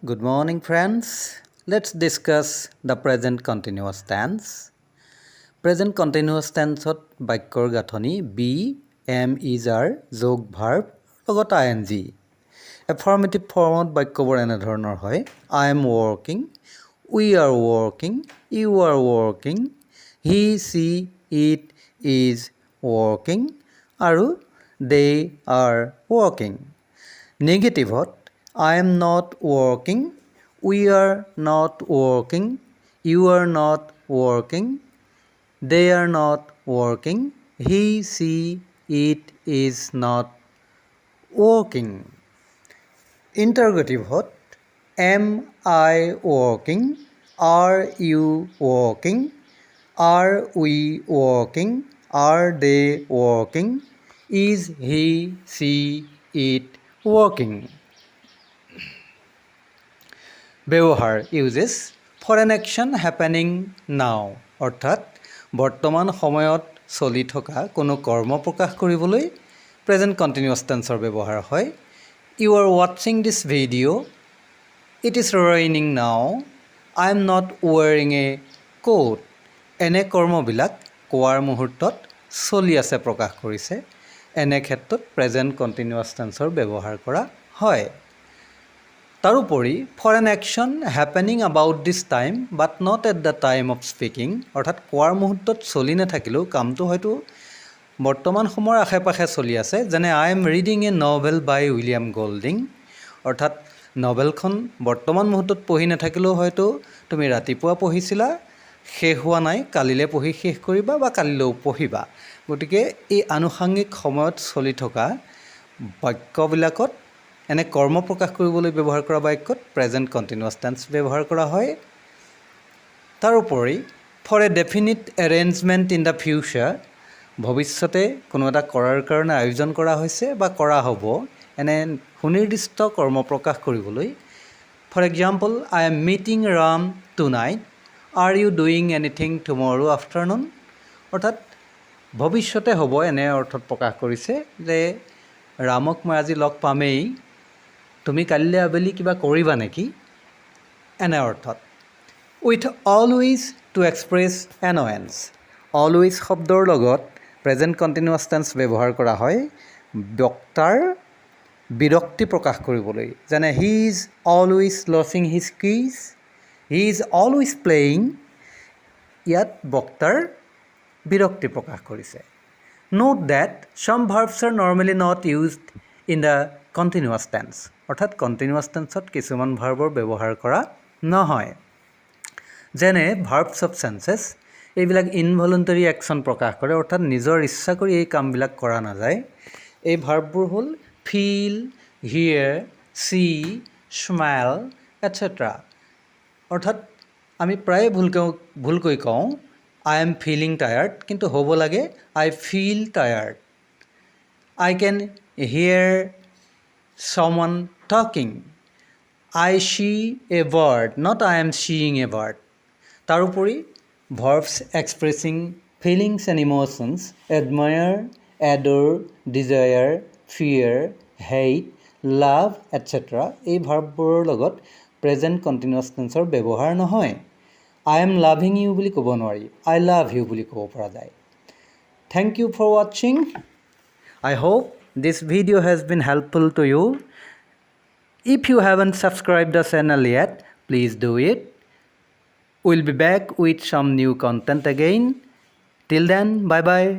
Good morning, friends. Let's discuss the present continuous tense. Present continuous tense বাক্যৰ গাঁথনি be, am, is, are, যোগ verb লগত ing. Affirmative formত বাক্যবোৰ এনেধৰণৰ হয়. I am working, we are working, you are working, he, she, it is working আৰু they are working. Negativeত I am not working, we are not working, you are not working, they are not working, he, she, it is not working. Interrogative-hot am I working, are you working, are we working, are they working, is he, she, it working. ব্যৱহাৰ uses for an action happening now অৰ্থাৎ বৰ্তমান সময়ত চলি থকা কোনো কৰ্ম প্ৰকাশ কৰিবলৈ প্ৰেজেণ্ট কণ্টিনিউৱাছ টেন্সৰ ব্যৱহাৰ হয়. You are watching this video. It is raining now. I am not wearing a coat. এনে কৰ্মবিলাক কোৱাৰ মুহূৰ্তত চলি আছে প্ৰকাশ কৰিছে. এনে ক্ষেত্ৰত প্ৰেজেণ্ট কণ্টিনিউৱাছ টেন্সৰ ব্যৱহাৰ কৰা হয়. তাৰোপৰি for an action happening about this time but not at the time of speaking অৰ্থাৎ কোৱাৰ মুহূৰ্তত চলি নাথাকিলেও কামটো হয়তো বৰ্তমান সময়ৰ আশে পাশে চলি আছে. যেনে I am reading a novel by William Golding অৰ্থাৎ নভেলখন বৰ্তমান মুহূৰ্তত পঢ়ি নাথাকিলেও হয়তো তুমি ৰাতিপুৱা পঢ়িছিলা, শেষ হোৱা নাই, কালিলৈ পঢ়ি শেষ কৰিবা বা কালিলৈও পঢ়িবা. গতিকে এই আনুষাংগিক সময়ত চলি থকা বাক্যবিলাকত এনে কৰ্ম প্ৰকাশ কৰিবলৈ ব্যৱহাৰ কৰা বাক্যত প্ৰেজেণ্ট কণ্টিনিউৱাছ টেন্স ব্যৱহাৰ কৰা হয়. তাৰোপৰি for a definite arrangement in the future ভৱিষ্যতে কোনো এটা কৰাৰ কাৰণে আয়োজন কৰা হৈছে বা কৰা হ'ব এনে সুনিৰ্দিষ্ট কৰ্ম প্ৰকাশ কৰিবলৈ. For example I am meeting Ram tonight, are you doing anything tomorrow afternoon অৰ্থাৎ ভৱিষ্যতে হ'ব এনে অৰ্থত প্ৰকাশ কৰিছে যে ৰামক মই আজি লগ পামেই, তুমি কালিলৈ আবেলি কিবা কৰিবা নেকি এনে অৰ্থত. With always to express annoyance always শব্দৰ লগত প্ৰেজেণ্ট কণ্টিনিউৱাছ টেন্স ব্যৱহাৰ কৰা হয় বক্তাৰ বিৰক্তি প্ৰকাশ কৰিবলৈ. যেনে he is always losing his keys, he is always playing. ইয়াত বক্তাৰ বিৰক্তি প্ৰকাশ কৰিছে. Note that some verbs are normally not used in the continuous tense অৰ্থাৎ কণ্টিনিউৱাছ টেন্সত কিছুমান ভাৰ্বৰ ব্যৱহাৰ কৰা নহয়. যেনে ভাৰ্বছ অফ চেন্সেছ এইবিলাক ইনভলুণ্টাৰী একশ্যন প্ৰকাশ কৰে অৰ্থাৎ নিজৰ ইচ্ছা কৰি এই কামবিলাক কৰা নাযায়. এই ভাৰ্ববোৰ হ'ল ফিল, হিয়াৰ, চি, স্মেল এটচেট্ৰা. অৰ্থাৎ আমি প্ৰায়ে ভুলকৈ কওঁ আই এম ফিলিং টায়াৰ্ড, কিন্তু হ'ব লাগে I feel tired. I can hear someone talking. I see a bird, not I am seeing a bird. তাৰোপৰি verbs expressing feelings and emotions admire, adore, desire, fear, hate, love, etc. এই ভাৰ্ববোৰৰ লগত present continuous টেন্সৰ ব্যৱহাৰ নহয়. I am loving you বুলি ক'ব নোৱাৰি, I love you বুলি ক'ব পৰা যায়. Thank you for watching. I hope this video has been helpful to you. If you haven't subscribed the channel yet, please do it. We'll be back with some new content again. Till then, bye bye.